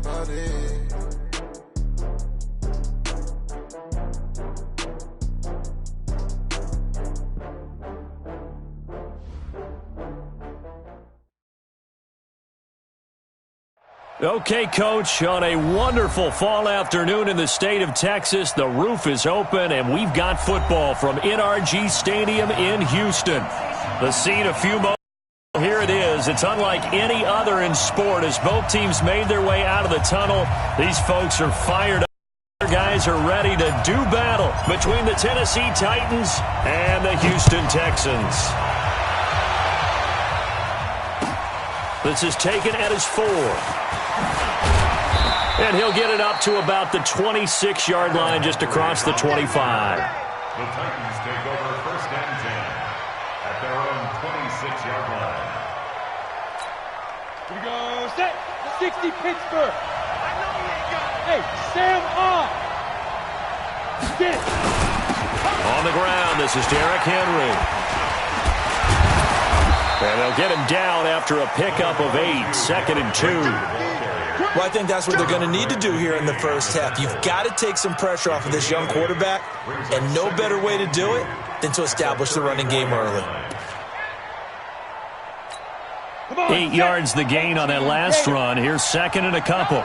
about it. Okay, Coach, on a wonderful fall afternoon in the state of Texas, the roof is open, and we've got football from NRG Stadium in Houston. The scene a few moments ago, here it is. It's unlike any other in sport as both teams made their way out of the tunnel. These folks are fired up. Their guys are ready to do battle between the Tennessee Titans and the Houston Texans. This is taken at his 4. And he'll get it up to about the 26-yard line just across the 25. The Titans take over 1st and 10 at their own 26-yard line. Here we go. Set. 60 Pittsburgh. Hey, Sam on. Sit. On the ground, this is Derrick Henry. And they'll get him down after a pickup of 8, 2nd and 2. Well, I think that's what they're going to need to do here in the first half. You've got to take some pressure off of this young quarterback, and no better way to do it than to establish the running game early. 8 yards the gain on that last run. Here's 2nd and a couple.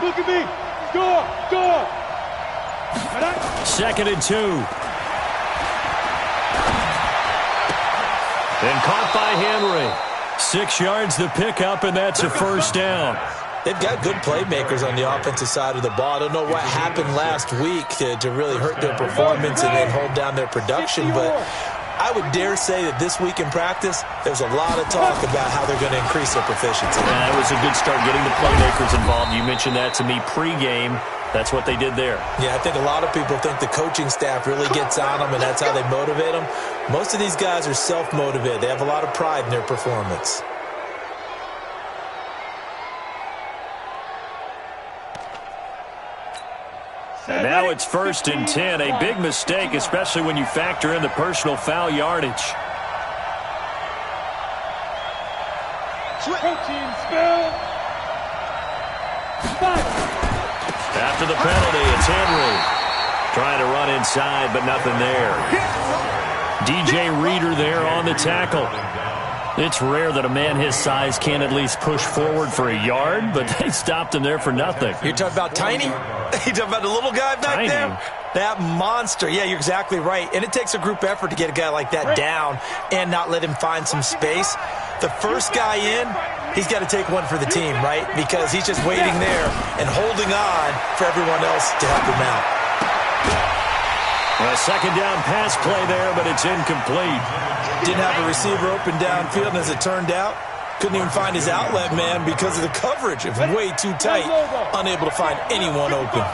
Look at me. Score. Score. 2nd and 2. And caught by Henry. 6 yards the pickup, and that's a first down. They've got good playmakers on the offensive side of the ball. I don't know what happened last week to really hurt their performance and then hold down their production, but I would dare say that this week in practice, there's a lot of talk about how they're going to increase their proficiency. It was a good start getting the playmakers involved. You mentioned that to me pregame. That's what they did there. Yeah, I think a lot of people think the coaching staff really gets on them, and that's how they motivate them. Most of these guys are self-motivated. They have a lot of pride in their performance. And now it's 1st and 10. A big mistake, especially when you factor in the personal foul yardage. Coaching spell. After the penalty, it's Henry. Trying to run inside, but nothing there. DJ Reader there on the tackle. It's rare that a man his size can't at least push forward for a yard, but they stopped him there for nothing. You're talking about Tiny? You're talking about the little guy back there? That monster. Yeah, you're exactly right. And it takes a group effort to get a guy like that down and not let him find some space. The first guy in, he's got to take one for the team, right? Because he's just waiting there and holding on for everyone else to help him out. A 2nd down pass play there, but it's incomplete. Didn't have a receiver open downfield, and as it turned out, couldn't even find his outlet man because of the coverage. It was way too tight, unable to find anyone open.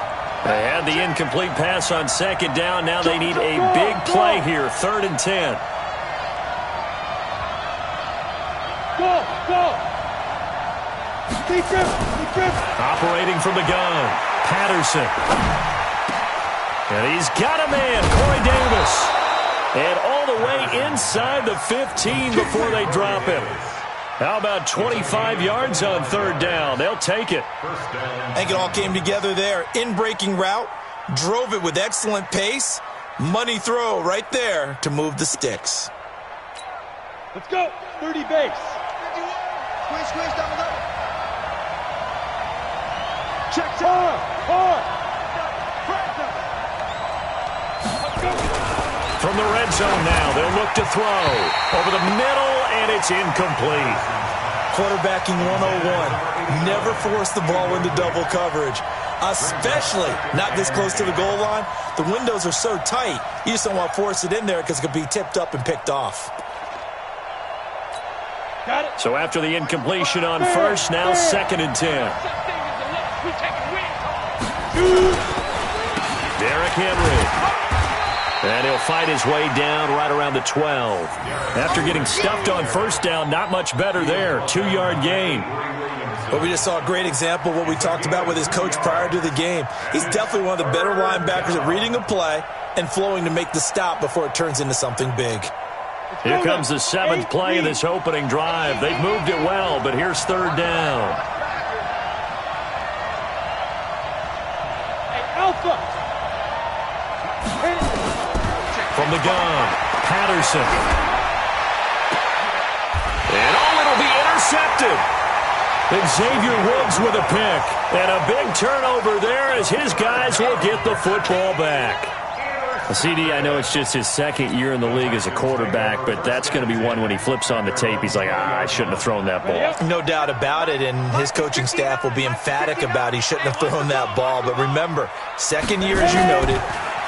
They had the incomplete pass on 2nd down. Now they need a big play here, 3rd and 10. Go. Operating from the gun, Patterson. And he's got a man, Corey Davis. And all the way inside the 15 before they drop him. How about 25 yards on 3rd down? They'll take it. I think it all came together there. In-breaking route, drove it with excellent pace. Money throw right there to move the sticks. Let's go. 30 base. Squeeze down the middle. Check hard. From the red zone now, they'll look to throw. Over the middle, and it's incomplete. Quarterbacking 101. Never force the ball into double coverage, especially not this close to the goal line. The windows are so tight, you just don't want to force it in there because it could be tipped up and picked off. Got it. So after the incompletion on 1st, now 2nd and 10. Derrick Henry. And he'll fight his way down right around the 12. After getting stuffed on 1st down, not much better there. 2-yard gain. But we just saw a great example of what we talked about with his coach prior to the game. He's definitely one of the better linebackers at reading a play and flowing to make the stop before it turns into something big. Here comes the seventh play in this opening drive. They've moved it well, but here's third down. Hey, Alpha. From the gun, Patterson. And it'll be intercepted. Xavier Woods with a pick. And a big turnover there as his guys will get the football back. CD, I know it's just his second year in the league as a quarterback, but that's going to be one when he flips on the tape. He's like, I shouldn't have thrown that ball. No doubt about it, and his coaching staff will be emphatic about he shouldn't have thrown that ball. But remember, second year, as you noted,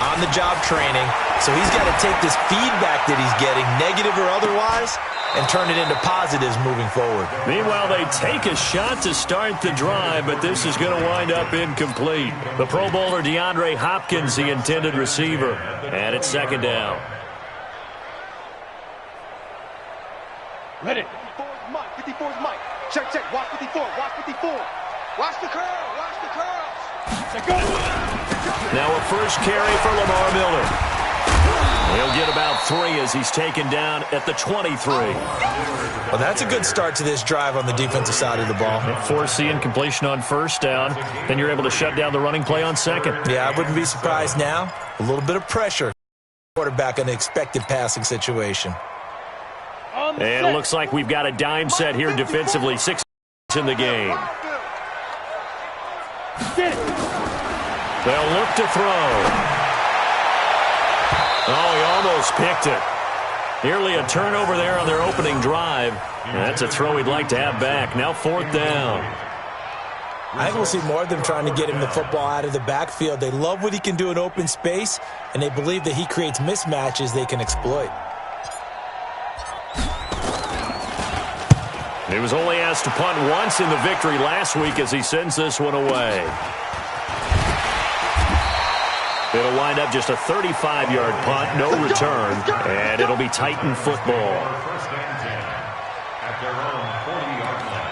on-the-job training, so he's got to take this feedback that he's getting, negative or otherwise, and turn it into positives moving forward. Meanwhile, they take a shot to start the drive, but this is going to wind up incomplete. The Pro Bowler DeAndre Hopkins, the intended receiver, and it's second down. Ready. 54's Mike. 54's Mike. Check, check. Watch 54. Watch 54. Watch the curl. Watch the curls. Check go. Now a first carry for Lamar Miller. He'll get about 3 as he's taken down at the 23. Well, that's a good start to this drive on the defensive side of the ball. Force the incompletion on first down. Then you're able to shut down the running play on second. Yeah, I wouldn't be surprised now. A little bit of pressure. Quarterback in an expected passing situation. And it looks like we've got a dime set here defensively. 6 in the game. They'll look to throw. Oh, he almost picked it. Nearly a turnover there on their opening drive. And that's a throw he'd like to have back. Now fourth down. I think we'll see more of them trying to get him the football out of the backfield. They love what he can do in open space, and they believe that he creates mismatches they can exploit. He was only asked to punt once in the victory last week as he sends this one away. It'll wind up just a 35-yard punt, no return, and it'll be Titan football. First and 10 at their own 40-yard line.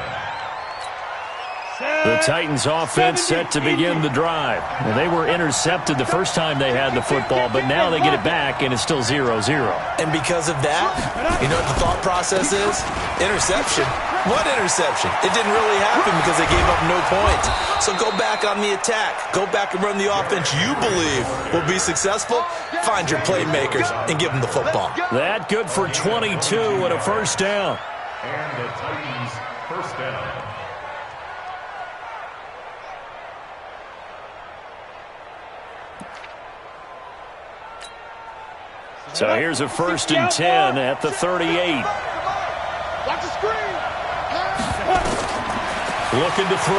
The Titans offense set to begin the drive. And they were intercepted the first time they had the football, but now they get it back, and it's still 0-0. And because of that, you know what the thought process is? Interception. What interception? It didn't really happen because they gave up no points. So go back on the attack. Go back and run the offense you believe will be successful. Find your playmakers and give them the football. That good for 22 and a first down. And the Titans first down. So here's a first and 10 at the 38. Watch the screen. Looking to throw.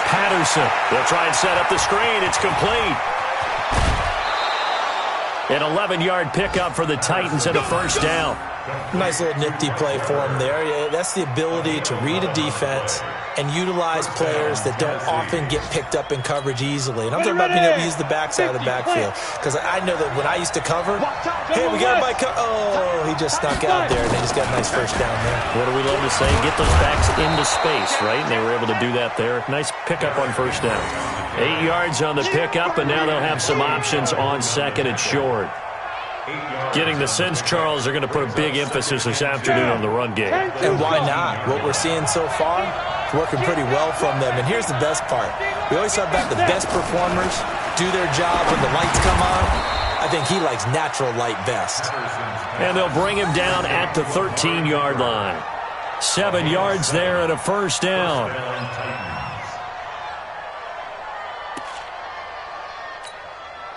Patterson. They'll try and set up the screen. It's complete. An 11-yard pickup for the Titans and a first down. Nice little nifty play for him there. Yeah, that's the ability to read a defense and utilize players that don't often get picked up in coverage easily. And I'm talking about being able to use the backside of the backfield. Because I know that when I used to cover, hey, we got a bike. Oh, he just snuck out there, and they just got a nice first down there. What do we love to say? Get those backs into space, right? And they were able to do that there. Nice pickup on first down. 8 yards on the pickup, and now they'll have some options on second and short. Getting the sense, Charles, they're going to put a big emphasis this afternoon on the run game. And why not? What we're seeing so far is working pretty well from them. And here's the best part. We always talk about the best performers do their job when the lights come on. I think he likes natural light best. And they'll bring him down at the 13-yard line. 7 yards there and a first down.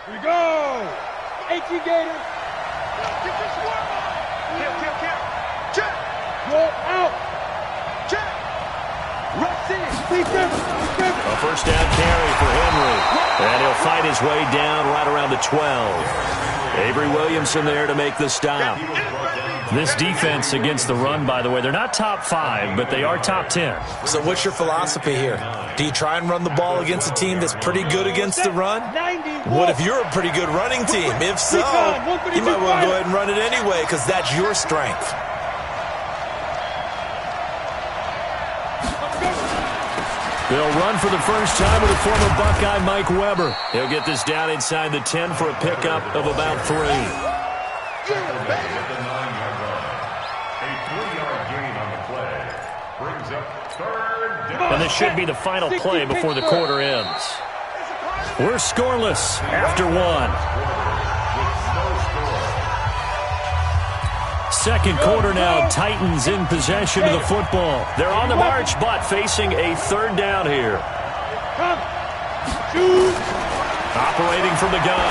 Here we go. AQ Gator. Check. Roll out. Check. Rush in. A first down carry for Henry. And he'll fight his way down right around the 12. Avery Williamson there to make the stop. This defense against the run, by the way, they're not top 5, but they are top 10. So what's your philosophy here? Do you try and run the ball against a team that's pretty good against the run? What if you're a pretty good running team? If so, you might want to go ahead and run it anyway because that's your strength. They'll run for the first time with a former Buckeye, Mike Weber. He'll get this down inside the 10 for a pickup of about 3. brings up third down. And this should be the final play before the quarter ends. We're scoreless after one. Second quarter now, Titans in possession of the football. They're on the march, but facing a third down here. Operating from the gun,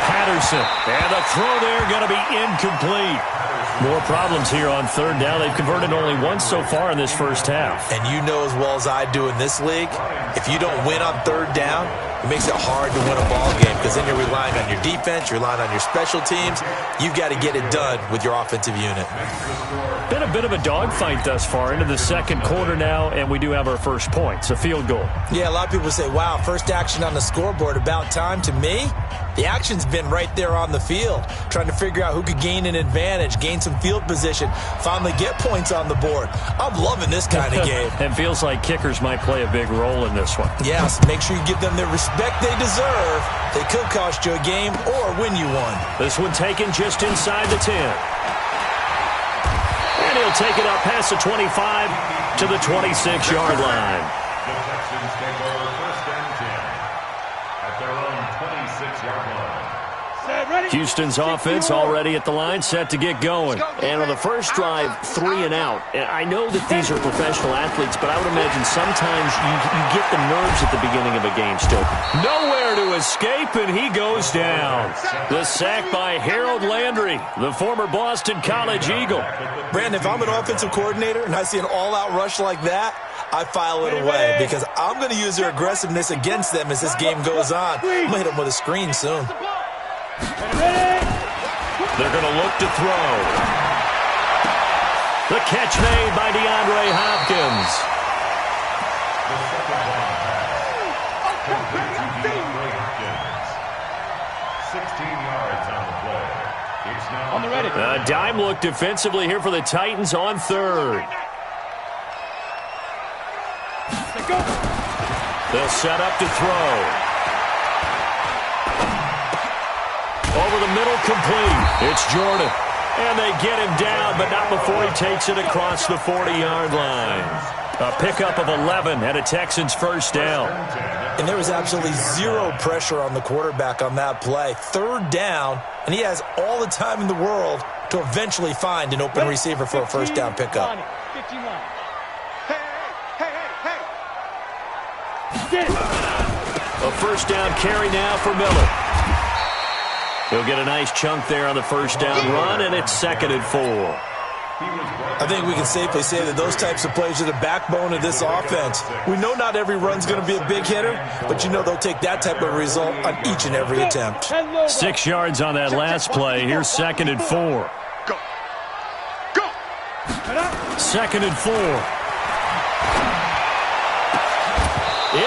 Patterson. And the throw there going to be incomplete. More problems here on third down. They've converted only once so far in this first half. And you know as well as I do in this league, if you don't win on third down, it makes it hard to win a ball game because then you're relying on your defense, you're relying on your special teams. You've got to get it done with your offensive unit. Been a bit of a dogfight thus far into the second quarter now, and we do have our first points, a field goal. Yeah, a lot of people say, wow, first action on the scoreboard, about time. To me, the action's been right there on the field, trying to figure out who could gain an advantage, gain some field position, finally get points on the board. I'm loving this kind of game. And feels like kickers might play a big role in this one. Yes, make sure you give them the respect they deserve. They could cost you a game or win you one. This one taken just inside the 10. And he'll take it up past the 25 to the 26-yard line. The Texans take over first and 10 at their own 26-yard line. Houston's offense already at the line, set to get going. And on the first drive, 3 and out. And I know that these are professional athletes, but I would imagine sometimes you get the nerves at the beginning of a game still. Nowhere to escape, and he goes down. The sack by Harold Landry, the former Boston College Eagle. Brandon, if I'm an offensive coordinator and I see an all-out rush like that, I file it away because I'm going to use their aggressiveness against them as this game goes on. I'm going to hit them with a screen soon. They're going to look to throw. The catch made by DeAndre Hopkins. The second down pass complete to DeAndre Hopkins. 16 yards on the play. It's now on the ready. A dime look defensively here for the Titans on third. They'll set up to throw. Over the middle, complete. It's Jordan. And they get him down, but not before he takes it across the 40-yard line. A pickup of 11 and a Texans first down. And there was absolutely zero pressure on the quarterback on that play. Third down, and he has all the time in the world to eventually find an open receiver for a first down pickup. A first down carry now for Miller. He'll get a nice chunk there on the first down run, and it's 2nd and 4. I think we can safely say that those types of plays are the backbone of this offense. We know not every run's going to be a big hitter, but you know they'll take that type of result on each and every attempt. 6 yards on that last play. Here's 2nd and 4. Go. 2nd and 4.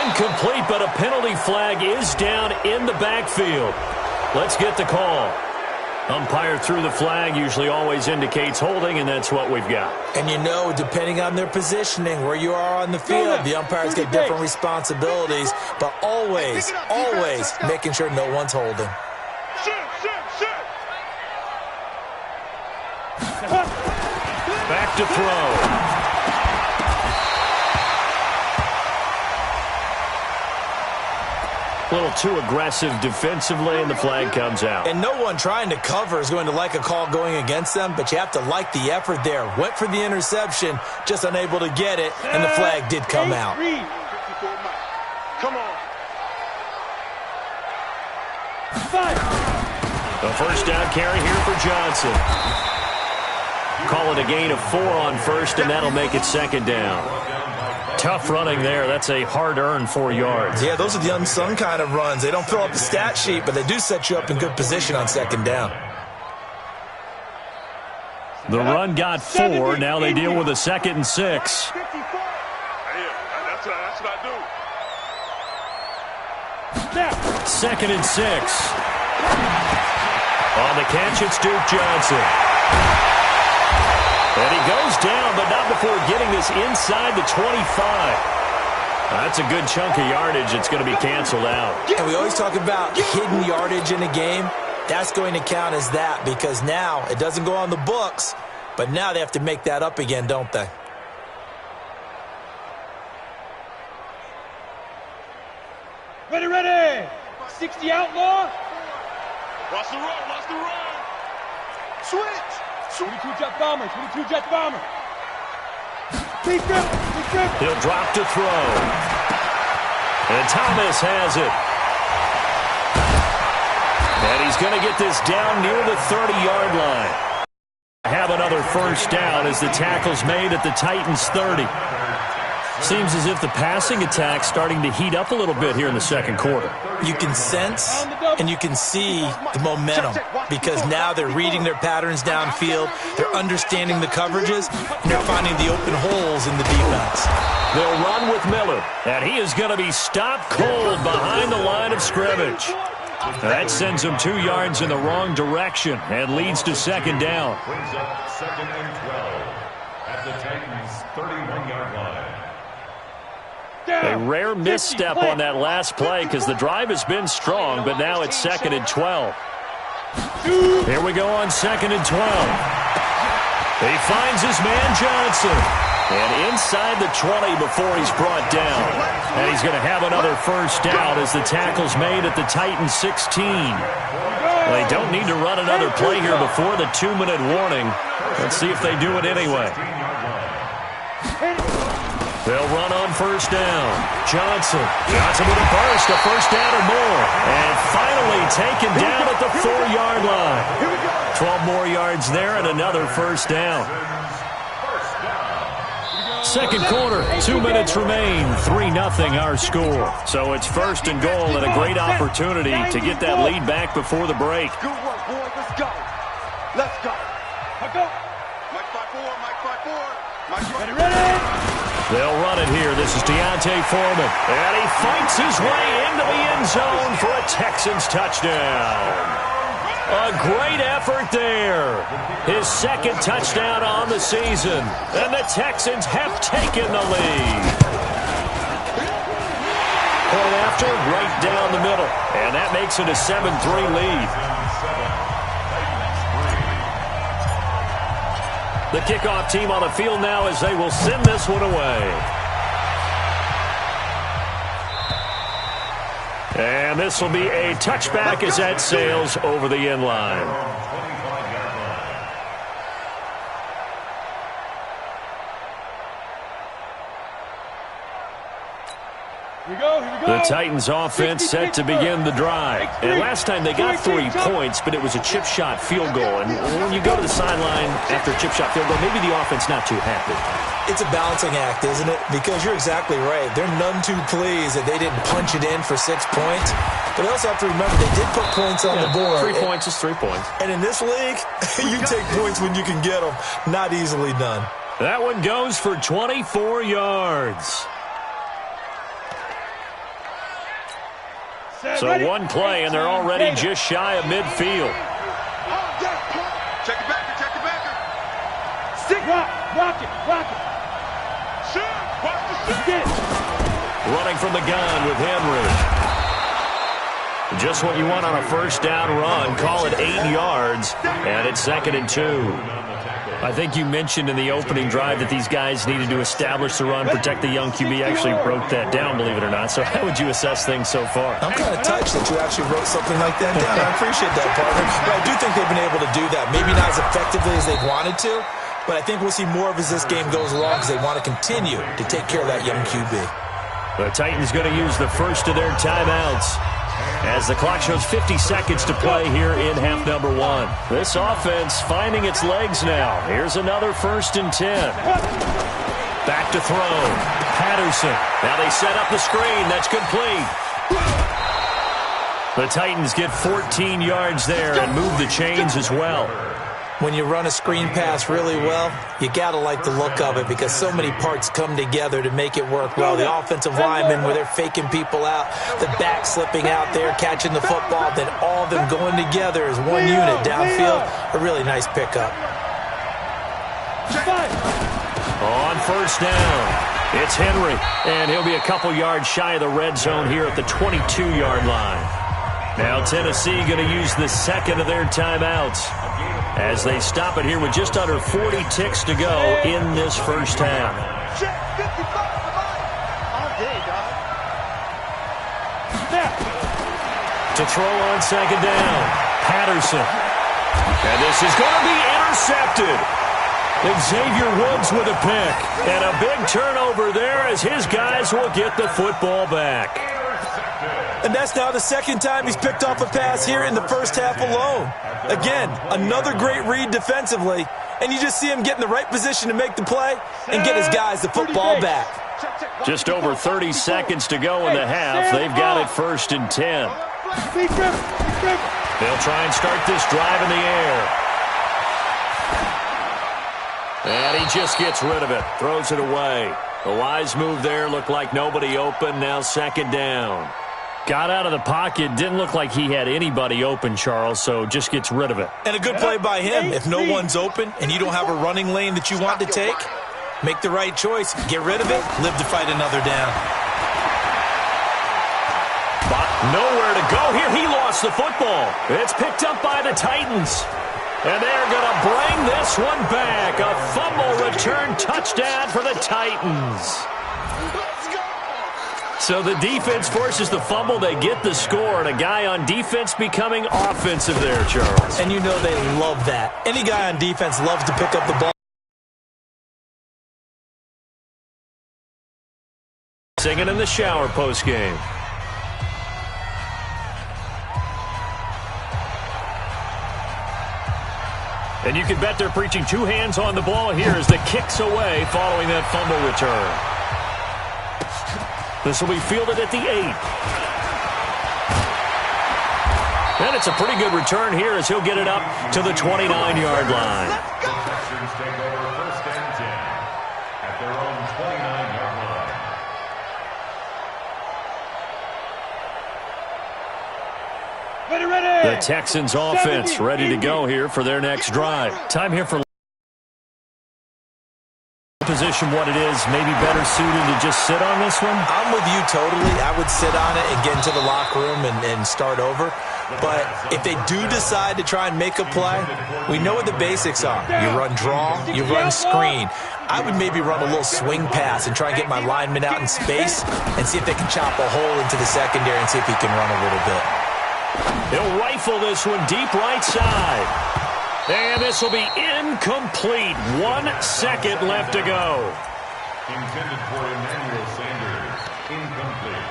Incomplete, but a penalty flag is down in the backfield. Let's get the call. Umpire threw the flag, usually always indicates holding, and that's what we've got. And you know, depending on their positioning, where you are on the field, the umpires get different responsibilities, but always making sure no one's holding. Back to throw. A little too aggressive defensively, and the flag comes out. And no one trying to cover is going to like a call going against them, but you have to like the effort there. Went for the interception, just unable to get it, and the flag did come out. Come on. The first down carry here for Johnson. Call it a gain of 4 on first, and that'll make it 2nd down. Tough running there. That's a hard-earned 4 yards. Yeah, those are the unsung kind of runs. They don't fill up the stat sheet, but they do set you up in good position on 2nd down. The run got 4. Now they deal with a 2nd and 6. That's what I do. 2nd and 6. On the catch, it's Duke Johnson. And he goes down, but not before getting this inside the 25. That's a good chunk of yardage. It's going to be canceled out. And we always talk about hidden yardage in a game. That's going to count as that because now it doesn't go on the books, but now they have to make that up again, don't they? ready? 60 outlaw. Watch the run, watch the run. Switch. 22 jet bomber, 22 jet bomber. Big grip, big grip. He'll drop to throw. And Thomas has it. And he's going to get this down near the 30-yard line. Have another first down as the tackle's made at the Titans' 30. Seems as if the passing attack's starting to heat up a little bit here in the second quarter. You can sense and you can see the momentum because now they're reading their patterns downfield, they're understanding the coverages, and they're finding the open holes in the defense. They'll run with Miller, and he is going to be stopped cold behind the line of scrimmage. That sends him 2 yards in the wrong direction and leads to second down. Brings up 2nd and 12 at the Titans' 31-yard line. A rare misstep on that last play because the drive has been strong, but now it's 2nd and 12. Here we go on 2nd and 12. He finds his man Johnson. And inside the 20 before he's brought down. And he's going to have another first down as the tackle's made at the Titans' 16. Well, they don't need to run another play here before the 2-minute warning. Let's see if they do it anyway. They'll run on first down. Johnson with a burst, a first down or more. And finally taken down at the 4-yard line. 12 more yards there and another first down. Second quarter, 2 minutes remain, 3-0 our score. So it's first and goal and a great opportunity to get that lead back before the break. Good work, boys. Let's go. Let's go. Let's go. Mike 5-4, Mike 5-4. Mike ready. They'll run it here. This is Deontay Foreman. And he fights his way into the end zone for a Texans touchdown. A great effort there. His second touchdown on the season. And the Texans have taken the lead. Point after, right down the middle. And that makes it a 7-3 lead. The kickoff team on the field now as they will send this one away. And this will be a touchback as that sails over the end line. The Titans offense set to begin the drive. And last time they got 3 points, but it was a chip shot field goal. And when you go to the sideline after a chip shot field goal, maybe the offense not too happy. It's a balancing act, isn't it? Because you're exactly right. They're none too pleased that they didn't punch it in for 6 points. But they also have to remember they did put points on the board. 3 points is 3 points. And in this league, you take points when you can get them. Not easily done. That one goes for 24 yards. So one play, and they're already just shy of midfield. Check it backer, check it backer. Stick rock it, rock it. Shoot, watch the shoot. Running from the gun with Henry. Just what you want on a first down run. Call it 8 yards, and it's 2nd and 2. I think you mentioned in the opening drive that these guys needed to establish the run, protect the young QB. Actually wrote that down, believe it or not. So how would you assess things so far? I'm kind of touched that you actually wrote something like that down. I appreciate that, partner. But I do think they've been able to do that. Maybe not as effectively as they wanted to, but I think we'll see more of as this game goes along because they want to continue to take care of that young QB. The Titans going to use the first of their timeouts as the clock shows 50 seconds to play here in half number 1. This offense finding its legs now. Here's another 1st and 10. Back to throw. Patterson. Now they set up the screen. That's complete. The Titans get 14 yards there and move the chains as well. When you run a screen pass really well, you got to like the look of it because so many parts come together to make it work well. The offensive linemen where they're faking people out, the back slipping out there, catching the football, then all of them going together as one unit downfield. A really nice pickup. On first down, it's Henry, and he'll be a couple yards shy of the red zone here at the 22-yard line. Now Tennessee going to use the second of their timeouts as they stop it here with just under 40 ticks to go in this first half. To throw on second down, Patterson. And this is going to be intercepted. Xavier Woods with a pick. And a big turnover there as his guys will get the football back. And that's now the second time he's picked off a pass here in the first half alone. Again, another great read defensively. And you just see him get in the right position to make the play and get his guys the football back. Just over 30 seconds to go in the half. They've got it 1st and 10. They'll try and start this drive in the air. And he just gets rid of it. Throws it away. A wise move there. Looked like nobody open. Now second down. Got out of the pocket. Didn't look like he had anybody open, Charles, so just gets rid of it. And a good play by him. If no one's open and you don't have a running lane that you want to take, make the right choice. Get rid of it. Live to fight another down. But nowhere to go here. He lost the football. It's picked up by the Titans. And they're going to bring this one back. A fumble return touchdown for the Titans. So the defense forces the fumble. They get the score. And a guy on defense becoming offensive there, Charles. And you know they love that. Any guy on defense loves to pick up the ball. Singing in the shower postgame. And you can bet they're preaching two hands on the ball here as the kick's away following that fumble return. This will be fielded at the 8. And it's a pretty good return here as he'll get it up to the 29-yard line. Texans take over 1st and 10 at their own 29-yard line. Ready. The Texans offense ready to go here for their next drive. Time here for position what it is, maybe better suited to just sit on this one? I'm with you totally. I would sit on it and get into the locker room and start over. But if they do decide to try and make a play, we know what the basics are. You run draw, you run screen. I would maybe run a little swing pass and try and get my lineman out in space and see if they can chop a hole into the secondary and see if he can run a little bit. He'll rifle this one deep right side. And this will be incomplete. 1 second left to go. Intended for Emmanuel Sanders. Incomplete.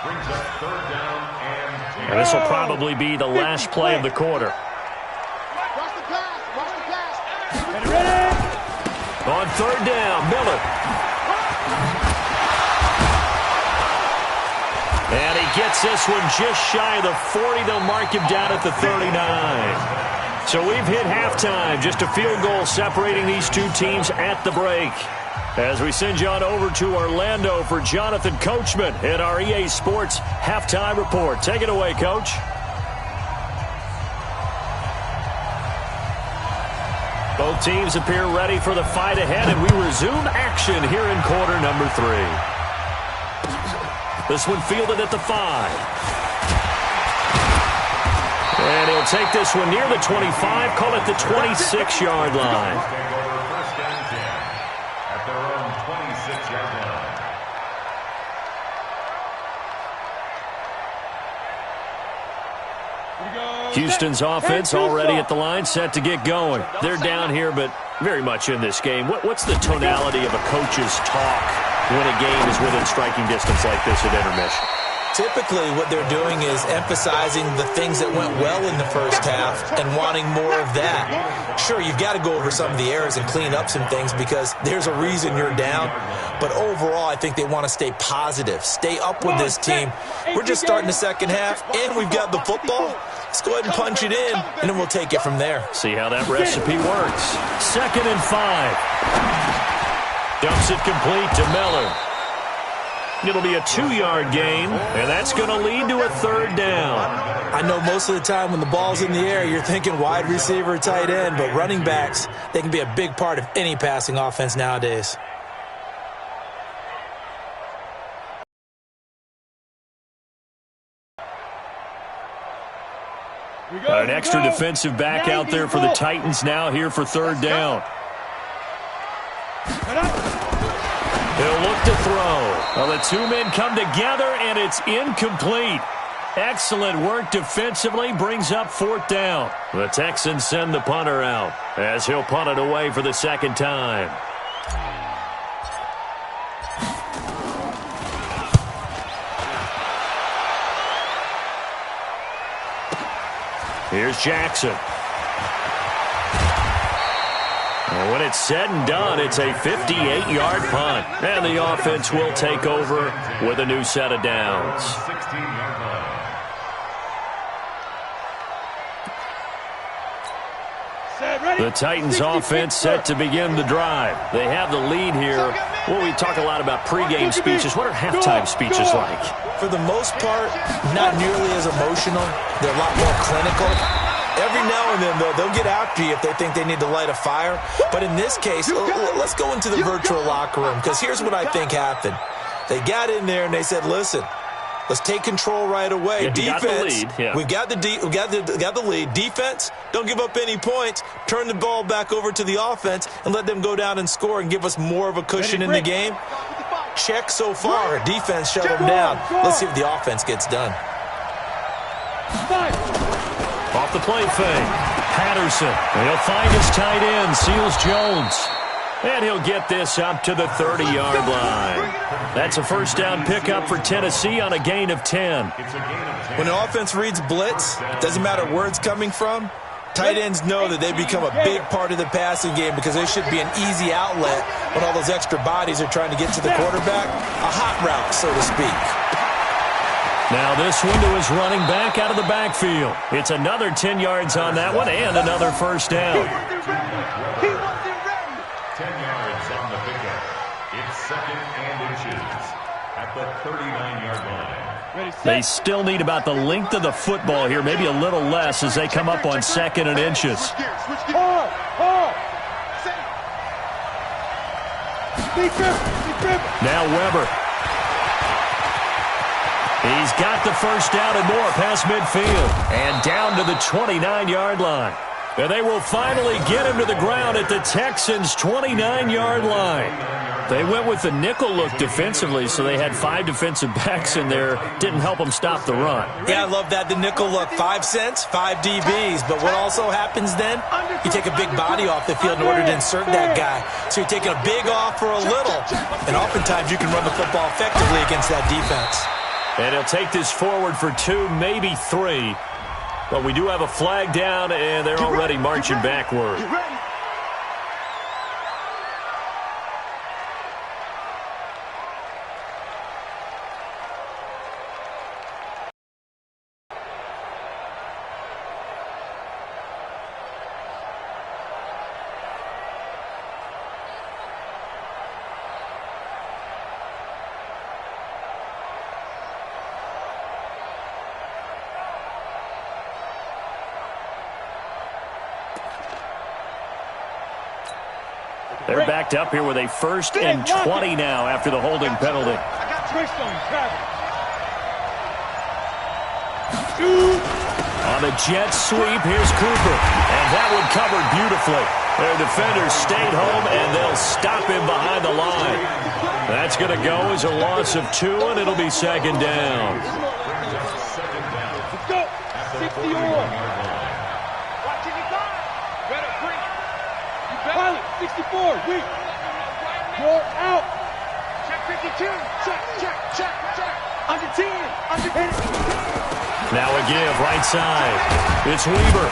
Brings up 3rd down and 10. And this will probably be the last play of the quarter. Watch the pass. Ready. On 3rd down, Miller. And he gets this one just shy of the 40. They'll mark him down at the 39. So we've hit halftime. Just a field goal separating these two teams at the break. As we send you on over to Orlando for Jonathan Coachman at our EA Sports Halftime Report. Take it away, Coach. Both teams appear ready for the fight ahead, and we resume action here in quarter number 3. This one fielded at the 5. And he'll take this one near the 25, call it the 26-yard line. Take over 1st and 10 at their own 26-yard line. Houston's offense already at the line, set to get going. They're down here, but very much in this game. What's the tonality of a coach's talk when a game is within striking distance like this at intermission? Typically, what they're doing is emphasizing the things that went well in the first half and wanting more of that. Sure, you've got to go over some of the errors and clean up some things because there's a reason you're down. But overall, I think they want to stay positive, stay up with this team. We're just starting the second half, and we've got the football. Let's go ahead and punch it in, and then we'll take it from there. See how that recipe works. 2nd and 5. Dumps it complete to Miller. It'll be a 2-yard gain, and that's going to lead to a 3rd down. I know most of the time when the ball's in the air, you're thinking wide receiver, tight end, but running backs, they can be a big part of any passing offense nowadays. An extra defensive back out there for the Titans now here for 3rd down. He'll look to throw. Well, the two men come together, and it's incomplete. Excellent work defensively, brings up 4th down. The Texans send the punter out as he'll punt it away for the 2nd time. Here's Jackson. And when it's said and done, it's a 58-yard punt. And the offense will take over with a new set of downs. 16-yard line. The Titans offense set to begin the drive. They have the lead here. Well, we talk a lot about pregame speeches. What are halftime speeches like? For the most part, not nearly as emotional. They're a lot more clinical. Every now and then, though, they'll get after you if they think they need to light a fire. But in this case, let's go into the virtual locker room, because here's what I think happened. They got in there and they said, listen, let's take control right away. Yeah, defense, we've got the lead. Defense, don't give up any points. Turn the ball back over to the offense and let them go down and score and give us more of a cushion in the game. Check so far. Defense shut them down. Let's see if the offense gets done. Off the play fake. Patterson. He'll find his tight end. Seals Jones. And he'll get this up to the 30-yard line. That's a 1st down pickup for Tennessee on a gain of 10. When an offense reads blitz, doesn't matter where it's coming from, tight ends know that they become a big part of the passing game because they should be an easy outlet when all those extra bodies are trying to get to the quarterback. A hot route, so to speak. Now this window is running back out of the backfield. It's another 10 yards on that one and another 1st down. 10 yards on the pickup. It's 2nd and inches at the 39-yard line. They still need about the length of the football here, maybe a little less as they come up on 2nd and inches. Now Weber. He's got the 1st down and more past midfield. And down to the 29-yard line. And they will finally get him to the ground at the Texans' 29-yard line. They went with the nickel look defensively, so they had 5 defensive backs in there. Didn't help them stop the run. Yeah, I love that, the nickel look. 5 cents, 5 DBs. But what also happens then? You take a big body off the field in order to insert that guy. So you're taking a big off for a little. And oftentimes you can run the football effectively against that defense. And he'll take this forward for 2, maybe 3. But we do have a flag down, and they're already marching backward. They're backed up here with a 1st and 20 now after the holding penalty. On the jet sweep, here's Cooper. And that one covered beautifully. Their defenders stayed home, and they'll stop him behind the line. That's going to go as a loss of 2, and it'll be 2nd down. Let's go. 60-yard. Pilot, 64, weak. You're out. Check 52. Check. Under 10. Under 10. Now a give, right side. It's Weber.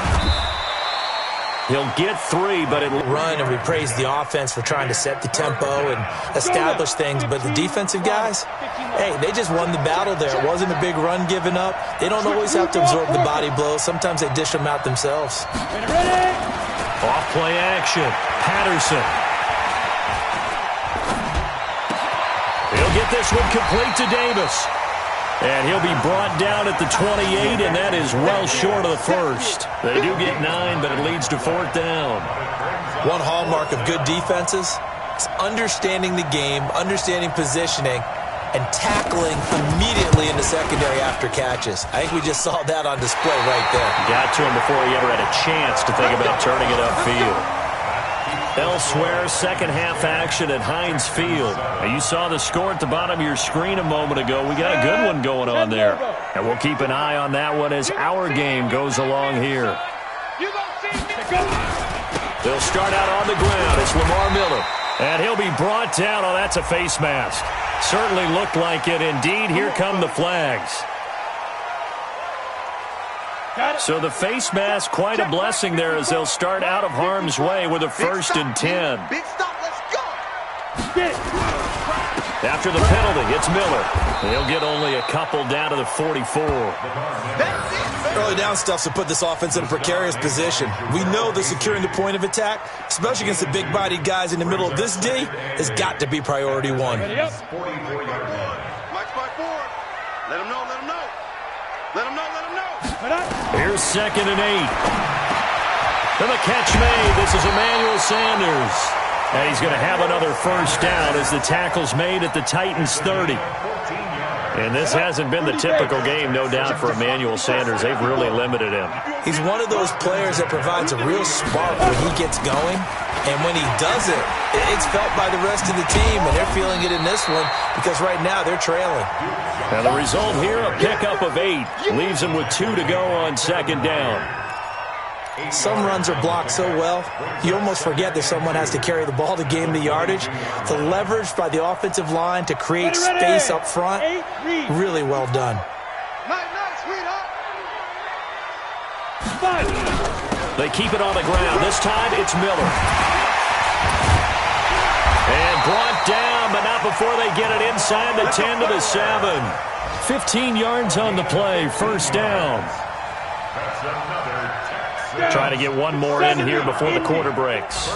He'll get 3, but it'll run, and we praise the offense for trying to set the tempo and establish things. But the defensive guys, hey, they just won the battle there. It wasn't a big run given up. They don't always have to absorb the body blows. Sometimes they dish them out themselves. Ready? Off-play action. Patterson. He'll get this one complete to Davis. And he'll be brought down at the 28, and that is well short of the 1st. They do get 9, but it leads to 4th down. One hallmark of good defenses is understanding the game, understanding positioning, and tackling immediately in the secondary after catches. I think we just saw that on display right there. Got to him before he ever had a chance to think about turning it upfield. Elsewhere, second half action at Heinz Field. Now, you saw the score at the bottom of your screen a moment ago. We got a good one going on there. And we'll keep an eye on that one as our game goes along here. They'll start out on the ground. It's Lamar Miller. And he'll be brought down. Oh, that's a face mask. Certainly looked like it. Indeed, here come the flags. So the face mask, quite a blessing there as they'll start out of harm's way with a 1st and 10. Big stop, let's go. After the penalty, it's Miller. He'll get only a couple down to the 44. Early down stuff to put this offense in a precarious position. We know that securing the point of attack, especially against the big-bodied guys in the middle of this D, has got to be priority one. Mike's by 4. Let him know, let him know. Let him know, let him know. Here's 2nd and 8. And the catch made. This is Emmanuel Sanders. And he's going to have another 1st down as the tackle's made at the Titans' 30. And this hasn't been the typical game, no doubt, for Emmanuel Sanders. They've really limited him. He's one of those players that provides a real spark when he gets going. And when he does it, it's felt by the rest of the team, and they're feeling it in this one because right now they're trailing. And the result here, a pickup of 8. Leaves them with 2 to go on 2nd down. Some runs are blocked so well, you almost forget that someone has to carry the ball to gain the yardage. The leverage by the offensive line to create space up front, really well done. They keep it on the ground. This time it's Miller. And brought down, but not before they get it inside the 10 to the 7. 15 yards on the play, 1st down. Try to get one more in here before the quarter breaks.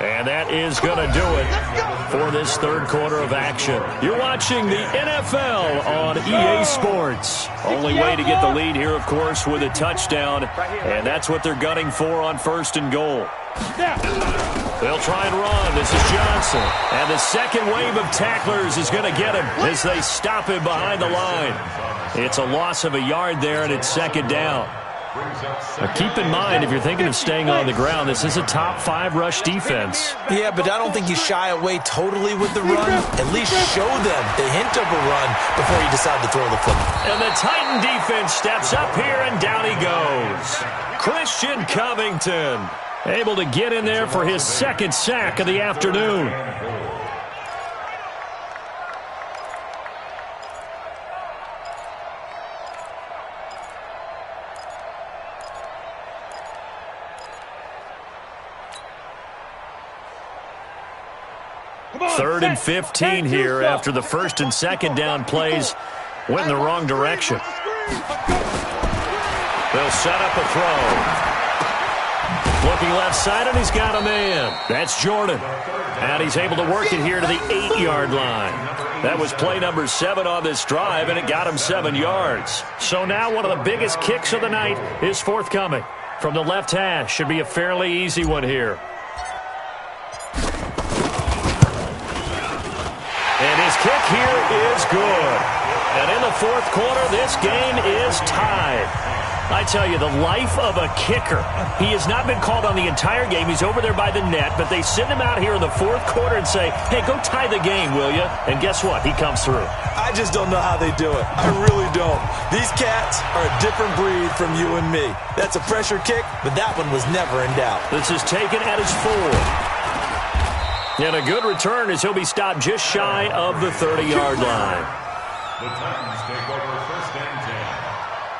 And that is going to do it for this 3rd quarter of action. You're watching the NFL on EA Sports. Only way to get the lead here, of course, with a touchdown. And that's what they're gunning for on 1st and goal. They'll try and run. This is Johnson. And the second wave of tacklers is going to get him as they stop him behind the line. It's a loss of a yard there, and it's 2nd down. Now keep in mind, if you're thinking of staying on the ground, this is a top 5 rush defense. Yeah, but I don't think you shy away totally with the run. At least show them the hint of a run before you decide to throw the football. And the Titan defense steps up here, and down he goes. Christian Covington able to get in there for his 2nd sack of the afternoon. Third and 15 here after the 1st and 2nd down plays went in the wrong direction. They'll set up a throw. Looking left side, and he's got a man. That's Jordan. And he's able to work it here to the 8-yard line. That was play number 7 on this drive, and it got him 7 yards. So now one of the biggest kicks of the night is forthcoming. From the left hash, should be a fairly easy one here. And his kick here is good. And in the 4th quarter, this game is tied. I tell you, the life of a kicker. He has not been called on the entire game. He's over there by the net, but they send him out here in the 4th quarter and say, hey, go tie the game, will you? And guess what? He comes through. I just don't know how they do it. I really don't. These cats are a different breed from you and me. That's a pressure kick, but that one was never in doubt. This is taken at his 4. And a good return as he'll be stopped just shy of the 30-yard line. The Titans take over 1st and 10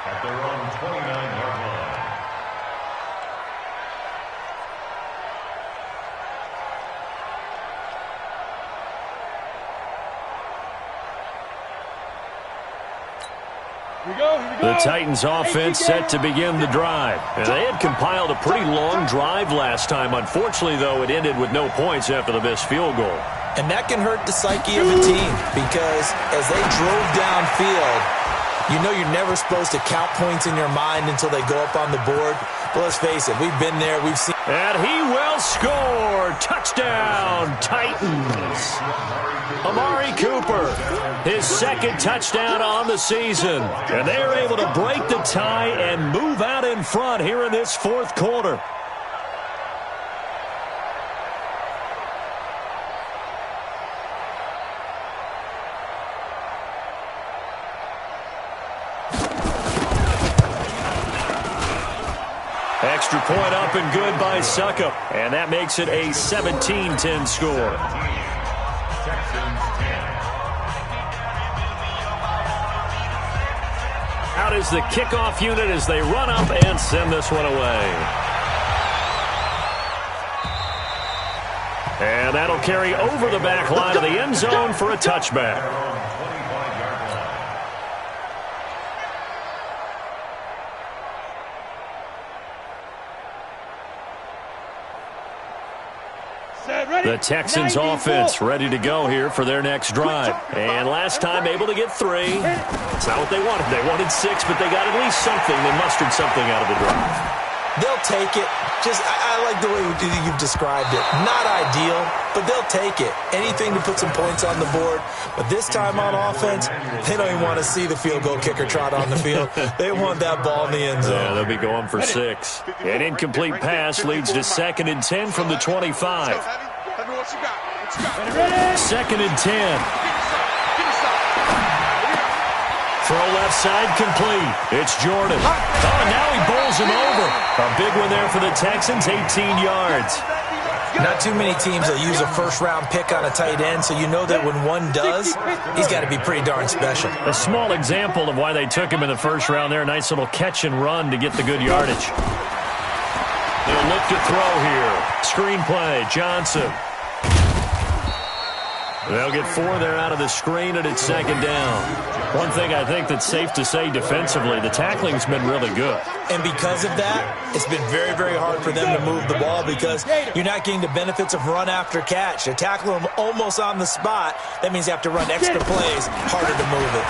at their own 29-yard line. Here we go. The Titans offense set to begin the drive. And they had compiled a pretty long drive last time. Unfortunately, though, it ended with no points after the missed field goal. And that can hurt the psyche of a team because as they drove downfield, you know you're never supposed to count points in your mind until they go up on the board. But let's face it, we've been there, we've seen. And he will score. Touchdown, Titans. Amari Cooper, his second touchdown on the season. And they are able to break the tie and move out in front here in this fourth quarter. Extra point up and good by Suckup. And that makes it a 17-10 score. Out is the kickoff unit as they run up and send this one away. And that'll carry over the back line of the end zone for a touchback. The Texans offense ready to go here for their next drive. And last time able to get 3. It's not what they wanted. They wanted 6, but they got at least something. They mustered something out of the drive. They'll take it. I like the way you've described it. Not ideal, but they'll take it. Anything to put some points on the board. But this time on offense, they don't even want to see the field goal kicker trot on the field. They want that ball in the end zone. Yeah, they'll be going for 6. An incomplete pass leads to 2nd and 10 from the 25. 2nd and 10. Throw left side complete. It's Jordan. Oh, and now he bowls him over. A big one there for the Texans, 18 yards. Not too many teams will use a first-round pick on a tight end, so you know that when one does, he's got to be pretty darn special. A small example of why they took him in the first round there. A nice little catch and run to get the good yardage. They'll look to throw here. Screen play, Johnson. They'll get 4 there out of the screen, and it's 2nd down. One thing I think that's safe to say defensively, the tackling's been really good. And because of that, it's been very, very hard for them to move the ball because you're not getting the benefits of run after catch. They tackle them almost on the spot. That means you have to run extra plays, harder to move it.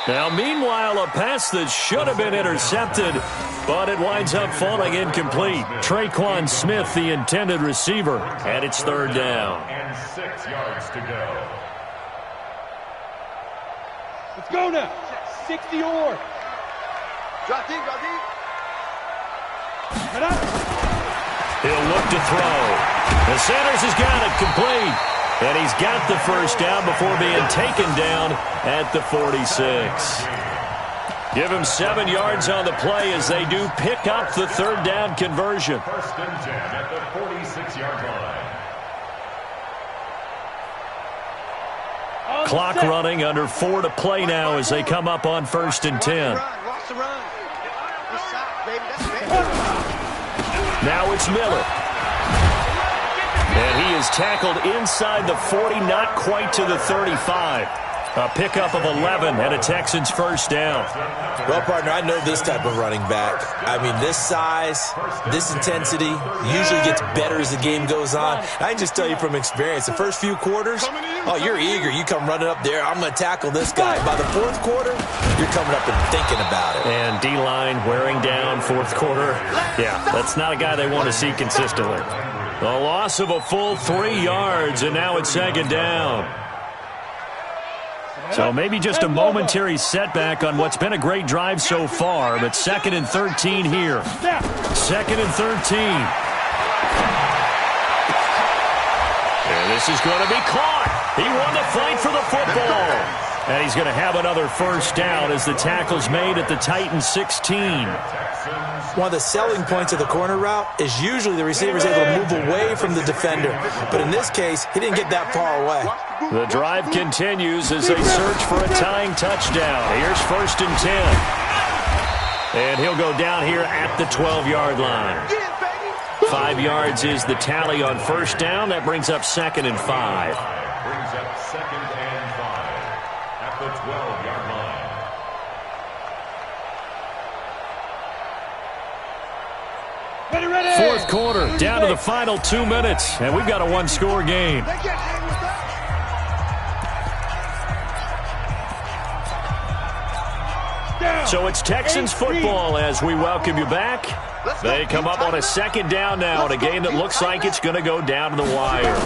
Now, meanwhile, a pass that should have been intercepted, but it winds up falling incomplete. Traquan Smith, the intended receiver, and it's 3rd down. And 6 yards to go. Let's go now. 60 or. Drop deep, drop deep. He'll look to throw. And Sanders has got it complete. And he's got the first down before being taken down at the 46. Give him 7 yards on the play as they do pick up the 3rd down conversion. 1st and 10 at the 46-yard line. Clock running, under 4 to play now as they come up on 1st and 10. Now it's Miller. And he is tackled inside the 40, not quite to the 35. A pickup of 11 and a Texans first down. Well, partner, I know this type of running back. I mean, this size, this intensity usually gets better as the game goes on. I can just tell you from experience, the first few quarters, oh, you're eager. You come running up there, I'm going to tackle this guy. By the 4th quarter, you're coming up and thinking about it. And D-line wearing down 4th quarter. Yeah, that's not a guy they want to see consistently. The loss of a full 3 yards, and now it's 2nd down. So maybe just a momentary setback on what's been a great drive so far, but 2nd and 13 here. 2nd and 13. And this is going to be caught. He won the fight for the football. And he's going to have another first down as the tackle's made at the Titans 16. One of the selling points of the corner route is usually the receiver's able to move away from the defender. But in this case, he didn't get that far away. The drive continues as they search for a tying touchdown. Here's 1st and 10. And he'll go down here at the 12-yard line. 5 yards is the tally on first down. That brings up 2nd and 5. Brings up 2nd and 5 at the 12-yard line. Ready. 4th quarter, down to the final 2 minutes, and we've got a 1-score game. So it's Texans football as we welcome you back. They come up on a second down now in a game that looks like it's going to go down to the wire.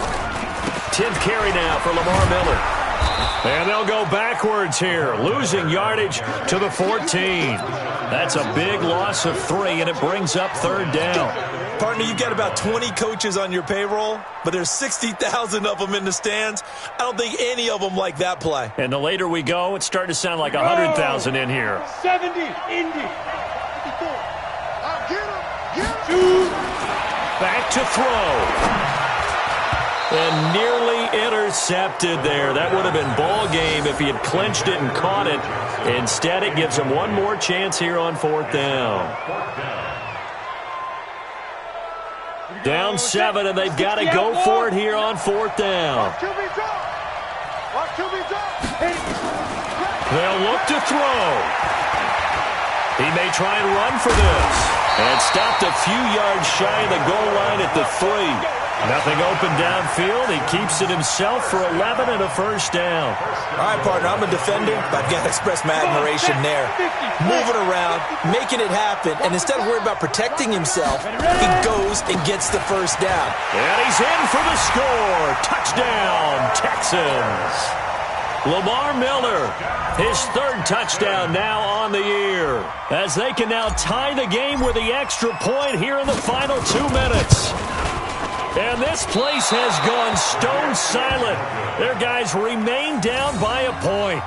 10th carry now for Lamar Miller. And they'll go backwards here, losing yardage to the 14. That's a big loss of 3, and it brings up third down. Partner, you've got about 20 coaches on your payroll, but there's 60,000 of them in the stands. I don't think any of them like that play. And the later we go, it's starting to sound like 100,000 in here. 70, Indy. Get him. Back to throw. And nearly intercepted there. That would have been ball game if he had clinched it and caught it. Instead, it gives him one more chance here on fourth down. Down 7, and they've got to go for it here on fourth down. They'll look to throw. He may try and run for this. And stopped a few yards shy of the goal line at the 3. Nothing open downfield. He keeps it himself for 11 and a first down. All right, partner, I'm a defender, but I've got to express my admiration there. Moving around, making it happen, and instead of worrying about protecting himself, he goes and gets the first down. And he's in for the score. Touchdown, Texans. Lamar Miller, his third touchdown now on the year, as they can now tie the game with the extra point here in the final 2 minutes. And this place has gone stone silent. Their guys remain down by a point.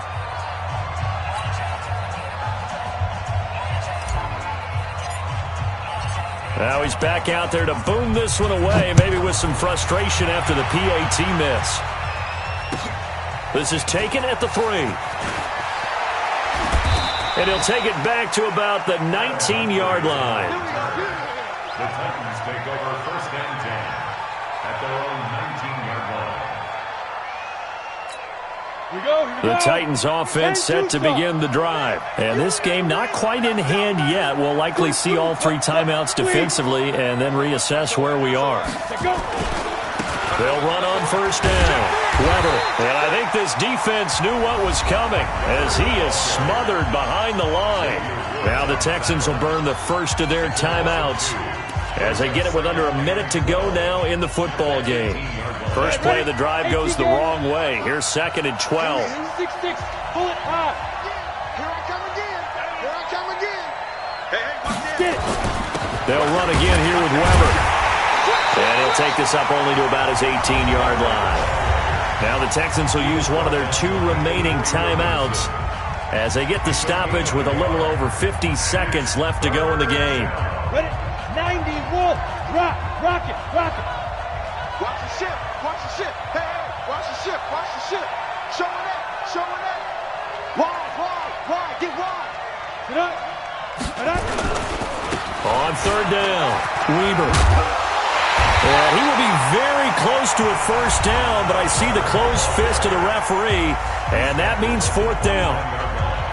Now he's back out there to boom this one away, maybe with some frustration after the PAT miss. This is taken at the 3. And he'll take it back to about the 19-yard line. The Titans take over first and 10 at their own 19-yard line. The Titans offense set to begin the drive. And this game not quite in hand yet. We'll likely see all 3 timeouts defensively and then reassess where we are. They'll run on first down. Weber. And I think this defense knew what was coming as he is smothered behind the line. Now the Texans will burn the first of their timeouts as they get it with under a minute to go now in the football game. First play of the drive goes the wrong way. Here's second and 12. 6-6. Pull it high. Here I come again. Here I come again. Hey, they'll run again here with Weber. And he'll take this up only to about his 18-yard line. Now the Texans will use one of their 2 remaining timeouts as they get the stoppage with a little over 50 seconds left to go in the game. Ready? 91. Rock it. Watch the ship. Hey, watch the ship. Showing that. Wide. Get wide. Get up. On third down, Weber. And he will be very close to a first down, but I see the closed fist of the referee, and that means fourth down.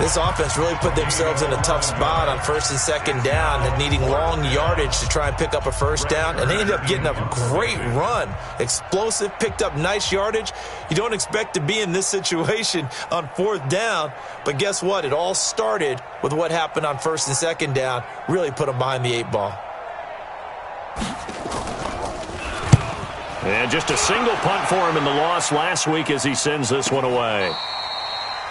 This offense really put themselves in a tough spot on first and second down and needing long yardage to try and pick up a first down, and they ended up getting a great run. Explosive, picked up nice yardage. You don't expect to be in this situation on fourth down, but guess what? It all started with what happened on first and second down. Really put them behind the 8 ball. And just a single punt for him in the loss last week as he sends this one away.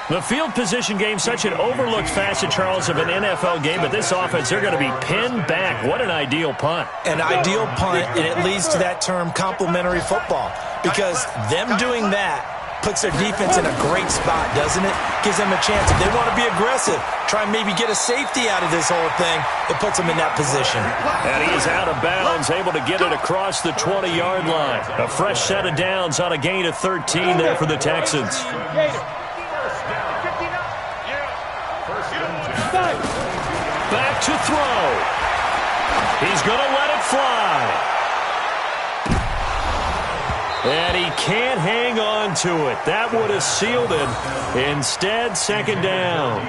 The field position game, such an overlooked facet, Charles, of an NFL game, but this offense, they're going to be pinned back. What an ideal punt. An ideal punt, and it leads to that term complementary football, because them doing that puts their defense in a great spot, doesn't it? Gives them a chance. If they want to be aggressive, try and maybe get a safety out of this whole thing, it puts them in that position. And he is out of bounds, able to get it across the 20-yard line. A fresh set of downs on a gain of 13 there for the Texans. Back to throw. He's going to let it fly. And he can't hang on to it. That would have sealed it. Instead, second down.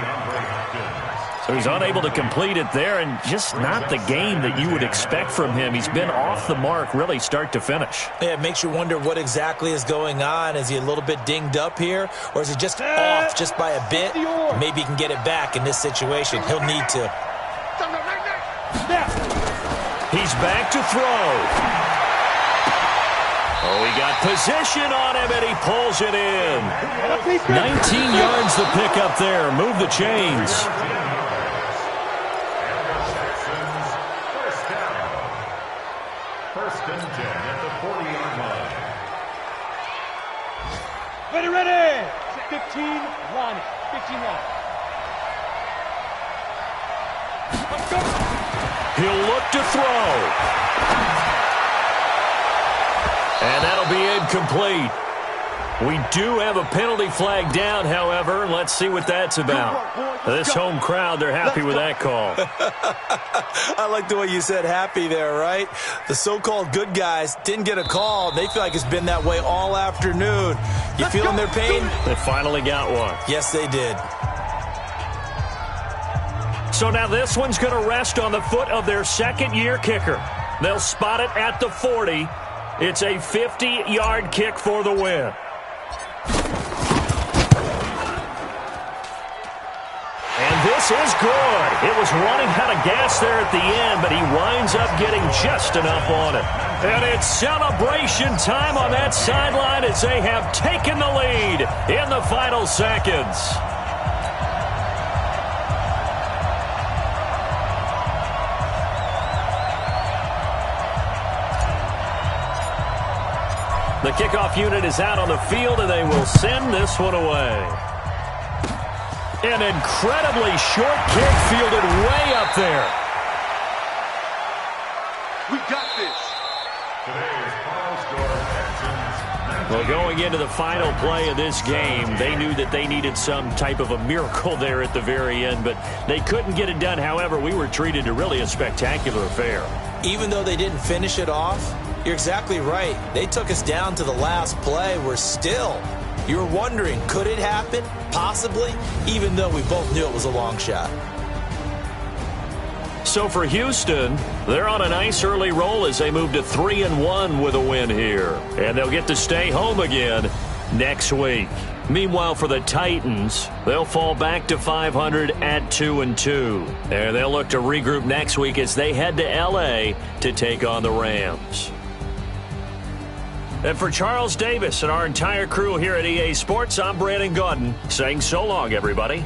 So he's unable to complete it there, and just not the game that you would expect from him. He's been off the mark really start to finish. Yeah, it makes you wonder what exactly is going on. Is he a little bit dinged up here, or is he just off just by a bit? Maybe he can get it back in this situation. He'll need to. He's back to throw. Oh, he got position on him, and he pulls it in. 19 yards the pick up there. Move the chains. First and 10 at the 40-yard line. Ready. 15 line. 15 line. Let's go. He'll look to throw. And that'll be incomplete. We do have a penalty flag down, however. Let's see what that's about. This home crowd, they're happy with that call. I like the way you said happy there, right? The so-called good guys didn't get a call. They feel like it's been that way all afternoon. You feeling their pain? They finally got one. Yes, they did. So now this one's going to rest on the foot of their second-year kicker. They'll spot it at the 40. It's a 50-yard kick for the win. And this is good. It was running out of gas there at the end, but he winds up getting just enough on it. And it's celebration time on that sideline as they have taken the lead in the final seconds. The kickoff unit is out on the field, and they will send this one away. An incredibly short kick fielded way up there. We got this. Today's final score, Texans. Well, going into the final play of this game, they knew that they needed some type of a miracle there at the very end, but they couldn't get it done. However, we were treated to really a spectacular affair. Even though they didn't finish it off, you're exactly right. They took us down to the last play. We're still. You were wondering, could it happen? Possibly, even though we both knew it was a long shot. So for Houston, they're on a nice early roll as they move to 3-1 with a win here. And they'll get to stay home again next week. Meanwhile, for the Titans, they'll fall back to 500 at 2-2. And they'll look to regroup next week as they head to L.A. to take on the Rams. And for Charles Davis and our entire crew here at EA Sports, I'm Brandon Gaudin saying so long, everybody.